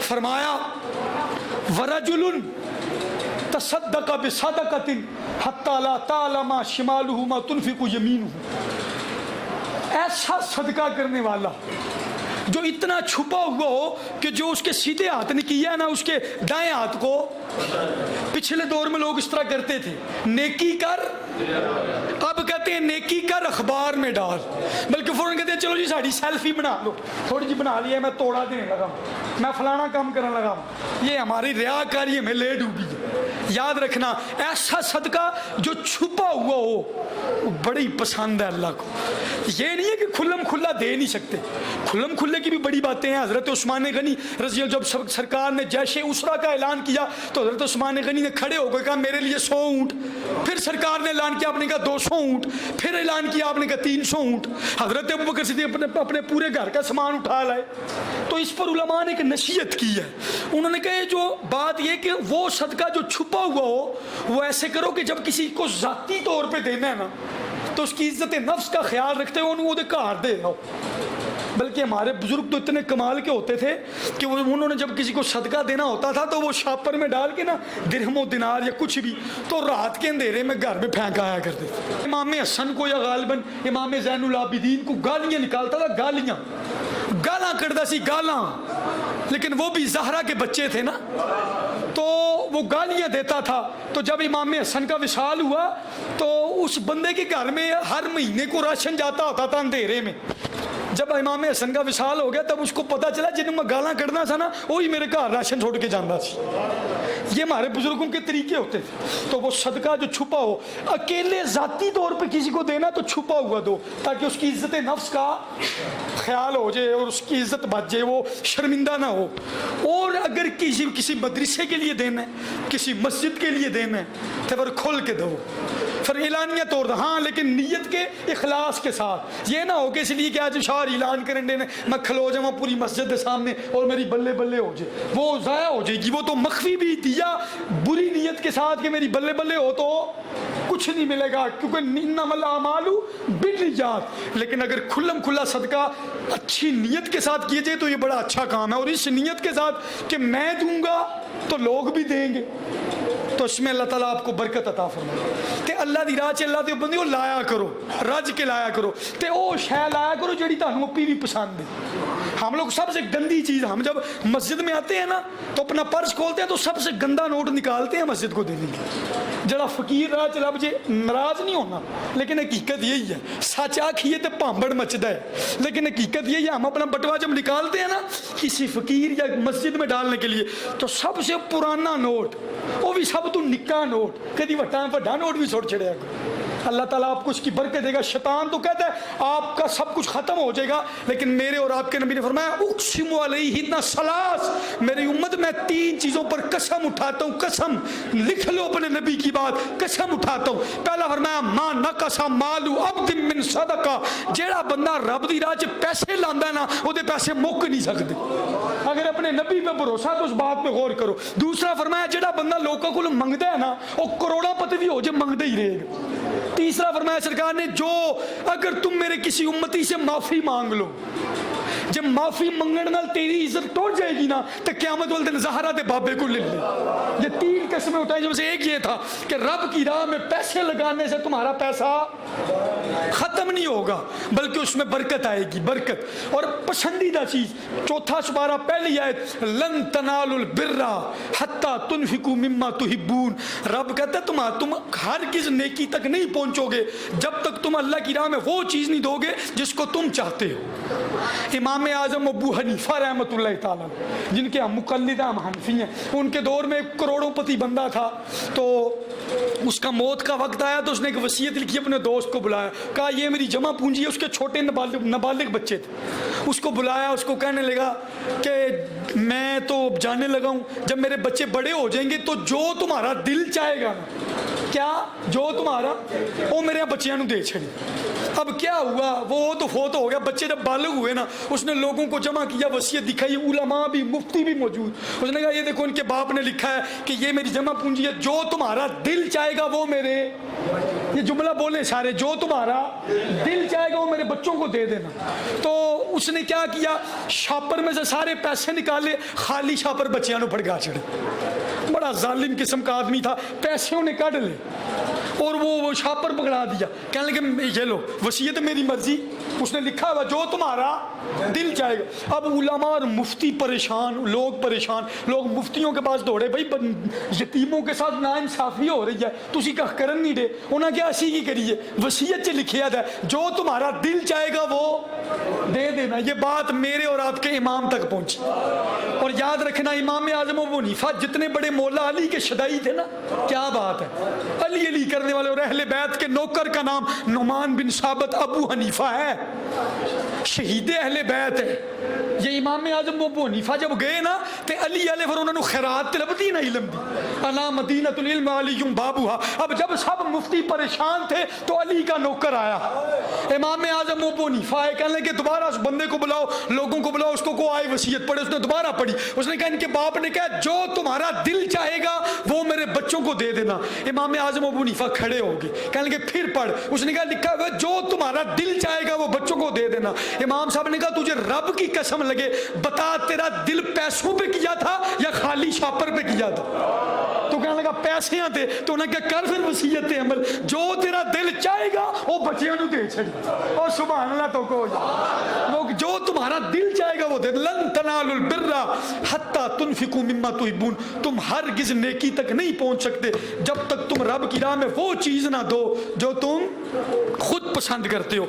فرمایا ورجل تصدق بصدقۃ حتی لا تعلم شمالہ ما تنفق یمینہ، ایسا صدقہ کرنے والا جو اتنا چھپا ہوا ہو کہ جو اس کے سیدھے ہاتھ نے کیا نا اس کے دائیں ہاتھ کو، پچھلے دور میں لوگ اس طرح کرتے تھے، نیکی کر، اب کہتے ہیں نیکی کر اخبار میں ڈال، بلکہ فوراً کہتے ہیں چلو جی ساڑی سیلفی بنا لو، تھوڑی جی بنا لی ہے میں توڑا دینے لگا ہوں، میں فلانا کام کرنے لگا ہوں، یہ ہماری ریاکاری ہمیں لے ڈوبی ہے۔ یاد رکھنا ایسا صدقہ جو چھپا ہوا ہو وہ بڑی پسند ہے اللہ کو۔ یہ نہیں ہے کہ کھلم کھلا دے نہیں سکتے، کھلم کھلے کی بھی بڑی باتیں ہیں۔ حضرت عثمان غنی رضی اللہ، جب سرکار نے جیش اسرا کا اعلان کیا تو حضرت عثمان غنی نے کھڑے ہو کر کہا میرے لیے 100 اونٹ، پھر سرکار نے اعلان کیا آپ نے کہا 200 اونٹ، پھر اعلان کیا آپ نے کہا 300 اونٹ۔ حضرت ابوبکر صدیق اپنے پورے گھر کا سامان اٹھا لائے۔ تو اس پر علماء نے ایک نصیحت کی ہے، انہوں نے کہا جو بات یہ کہ وہ صدقہ جو چھپا ہوا ہو وہ ایسے کرو کہ جب کسی کو ذاتی طور پہ دینا ہے نا تو اس کی عزت نفس کا خیال رکھتے ہوئے وہ گھر دے رہا ہو۔ بلکہ ہمارے بزرگ تو اتنے کمال کے ہوتے تھے کہ انہوں نے جب کسی کو صدقہ دینا ہوتا تھا تو وہ شاپر میں ڈال کے نا درہم و دینار یا کچھ بھی تو رات کے اندھیرے میں گھر میں پھینک آیا کرتے تھے۔ امام حسن کو یا غالباً امام زین العابدین کو گالیاں نکالتا تھا، گالاں کرتا سی گالاں، لیکن وہ بھی زہرا کے بچے تھے نا تو وہ گالیاں دیتا تھا۔ تو جب امام حسن کا وصال ہوا تو اس بندے کے گھر میں ہر مہینے کو راشن جاتا ہوتا تھا اندھیرے میں۔ جب امام حسن کا وصال ہو گیا تب اس کو پتا چلا جنہوں میں گالاں کرنا تھا نا وہی میرے گھر راشن چھوڑ کے جانا سی۔ یہ ہمارے بزرگوں کے طریقے ہوتے تھے۔ تو وہ صدقہ جو چھپا ہو، اکیلے ذاتی طور پہ کسی کو دینا تو چھپا ہوا دو تاکہ اس کی عزت نفس کا خیال ہو جائے اور اس کی عزت بچ جائے، وہ شرمندہ نہ ہو۔ اور اگر کسی مدرسے کے لیے دینا ہے، کسی مسجد کے لیے دینا ہے تو پھر کھل کے دو، پھر اعلانیہ طور پر، ہاں لیکن نیت کے اخلاص کے ساتھ۔ یہ نہ ہو کہ اس لیے کہ آج شعر اعلان کریں دینے میں کھلو جاؤں پوری مسجد کے سامنے اور میری بلے بلے ہو جائے، وہ ضائع ہو جائے گی۔ وہ تو مخفی بھی دیا بری نیت کے ساتھ کہ میری بلے بلے ہو تو کچھ نہیں ملے گا، کیونکہ انما الاعمال بالنیات۔ لیکن اگر کھلم کھلا صدقہ اچھی نیت کے ساتھ کیے جائے تو یہ بڑا اچھا کام ہے، اور اس نیت کے ساتھ کہ میں دوں گا تو لوگ بھی دیں گے، تو اس میں اللہ تعالیٰ آپ کو برکت عطا فرمائے کہ اللہ دی راہ چ اللہ دے بندے لایا کرو، رج کے لایا کرو تے او شے لایا کرو جڑی تانوں اپی بھی پسند ہے۔ ہم لوگ سب سے گندی چیز، ہم جب مسجد میں آتے ہیں نا تو اپنا پرس کھولتے ہیں تو سب سے گندا نوٹ نکالتے ہیں مسجد کو دینے کے۔ جڑا فقیر راہ چلا بجے ناراض نہیں ہونا، لیکن حقیقت یہی ہے، سچ آکھیے تے پامبڑ مچدا ہے، لیکن حقیقت یہی ہے ہم اپنا بٹوا جب نکالتے ہیں نا کسی فقیر یا مسجد میں ڈالنے کے لیے تو سب سے پرانا نوٹ، وہ بھی سب تو نکا نوٹ، کدی وڈا نوٹ بھی چھوڑ چھڑیا کرو۔ اللہ تعالیٰ آپ کو اس کی برکت دے گا۔ شیطان تو کہتا ہے آپ کا سب کچھ ختم ہو جائے گا، لیکن میرے اور آپ کے نبی نے فرمایا اقسم علیہن ثلاث، میری امت میں 3 چیزوں پر قسم اٹھاتا ہوں، قسم لکھ لو اپنے نبی کی بات، قسم اٹھاتا ہوں۔ پہلا فرمایا ما نقص مال عبد من صدقہ، جیڑا بندہ رب دی راہ چ پیسے لاندا ہے نا او دے پیسے مک نہیں سکتے۔ اگر اپنے نبی پہ بھروسہ تو اس بات پہ غور کرو۔ دوسرا فرمایا جیڑا بندہ لوگوں کو منگدا ہے نا وہ کروڑا پتی بھی ہو جائے منگدا ہی رہے گا۔ تیسرا فرمایا سرکار نے جو اگر تم میرے کسی امتی سے معافی مانگ لو، جب معافی منگن نال تیری عزت ٹوٹ جائے گی نا تو قیامت والے دن زہرا دے بابے کو لے لے۔ یہ 3 قسمیں اٹھائی جن میں سے ایک یہ تھا کہ رب کی راہ میں پیسے لگانے سے تمہارا پیسہ ختم نہیں ہوگا بلکہ اس میں برکت آئے گی، برکت۔ اور پسندیدہ چیز، 4 سپارہ پہلی آیت، لن تنالوا البر حتی تنفقوا مما تحبون، رب کہتا ہے تم ہرگز نیکی تک نہیں پہنچو گے جب تک تم اللہ کی راہ میں وہ چیز نہیں دو گے جس کو تم چاہتے ہو۔ امام اعظم ابو حنیفہ رحمۃ اللہ تعالیٰ جن کے ہم مقلد ہیں، ہم حنفی ہیں، ان کے دور میں ایک کروڑوں پتی بندہ تھا، تو اس کا موت کا وقت آیا تو اس نے ایک وصیت لکھی، اپنے دوست کو بلایا، کہا یہ میری جمع پونجی ہے۔ اس کے چھوٹے نابالغ بچے تھے، اس کو بلایا، اس کو کہنے لگا کہ میں تو جانے لگا ہوں، جب میرے بچے بڑے ہو جائیں گے تو جو تمہارا دل چاہے گا، کیا جو تمہارا، وہ میرے بچیاں نو دے چھڑی۔ اب کیا ہوا، وہ تو فوت ہو گیا، بچے جب بالغ ہوئے نا اس نے لوگوں کو جمع کیا، وصیت دکھائی، علماء بھی مفتی بھی موجود، اس نے کہا یہ دیکھو ان کے باپ نے لکھا ہے کہ یہ میری جمع پونجی ہے، جو تمہارا دل چاہے گا وہ میرے، یہ جملہ بولے سارے, جو تمہارا دل چاہے گا وہ میرے بچوں کو دے دینا. تو اس نے کیا کیا, شاپر میں سے سارے پیسے نکالے, خالی شاپر بچیاں نو پھڑکا چھڑے. بڑا ظالم قسم کا آدمی تھا, پیسے انہیں کاٹ لے اور وہ شاپر پکڑا دیا. کہنے لگے یہ لو وصیت میری مرضی. اس نے لکھا ہوا جو تمہارا دل چاہے گا. اب علماء اور مفتی پریشان, لوگ مفتیوں کے پاس دوڑے, بھائی یتیموں کے ساتھ ناانصافی ہو رہی ہے, تسی کا کرن نہیں دے. انہاں کیا اسی کی کریے, وصیت سے لکھیا ہے جو تمہارا دل چاہے گا وہ دے دینا. یہ بات میرے اور آپ کے امام تک پہنچی. اور یاد رکھنا امام اعظم ابو حنیفہ جتنے بڑے مولا علی کے شدائی تھے نا, کیا بات ہے, علی علی کرنے والے. اور اہل بیت کے نوکر کا نام نعمان بن ثابت ابو حنیفہ ہے, شہید اہل بیت ہے. یہ امام اعظم ابو حنیفہ جب گئے نا تے علی علیہ پر انہوں نے خیرات طلبتی نا علم دی, انا مدینۃ العلم علی بابوہا. اب جب سب مفتی پریشان تھے تو علی کا نوکر آیا, امام اعظم ابو حنیفہ ہے, کہنے لگے دوبارہ اس بندے کو بلاؤ, لوگوں کو بلاؤ, اس کو آئے وصیت پڑھے. اس نے دوبارہ پڑھی. اس نے کہا ان کے باپ نے کہا جو تمہارا دل چاہے گا وہ میرے بچوں کو دے دینا. امام اعظم ابو حنیفہ کھڑے ہو گئے, کہنے لگے پھر پڑھ. اس نے کہا لکھا ہوا جو تمہارا دل چاہے گا وہ بچوں کو دے دینا. امام صاحب نے کہا تجھے رب کی قسم لگے بتا تیرا دل پیسوں پہ کیا تھا یا خالی شاپر پہ کیا تھا. تو کہنے لگا پیسے تھے. تو انہوں نے کہا کر پھر وصیت عمل, جو تیرا دل چاہے گا وہ بچیاں نو دے چھڑ. اور سبحان اللہ تو کو لوگ جو تمہارا دل چاہے گا وہ دے. لن تنالوا البر حتی تنفقوا مما تحبون. تم ہرگز نیکی تک نہیں پہنچ سکتے جب تک تم رب کی راہ میں وہ چیز نہ دو جو تم خود پسند کرتے ہو.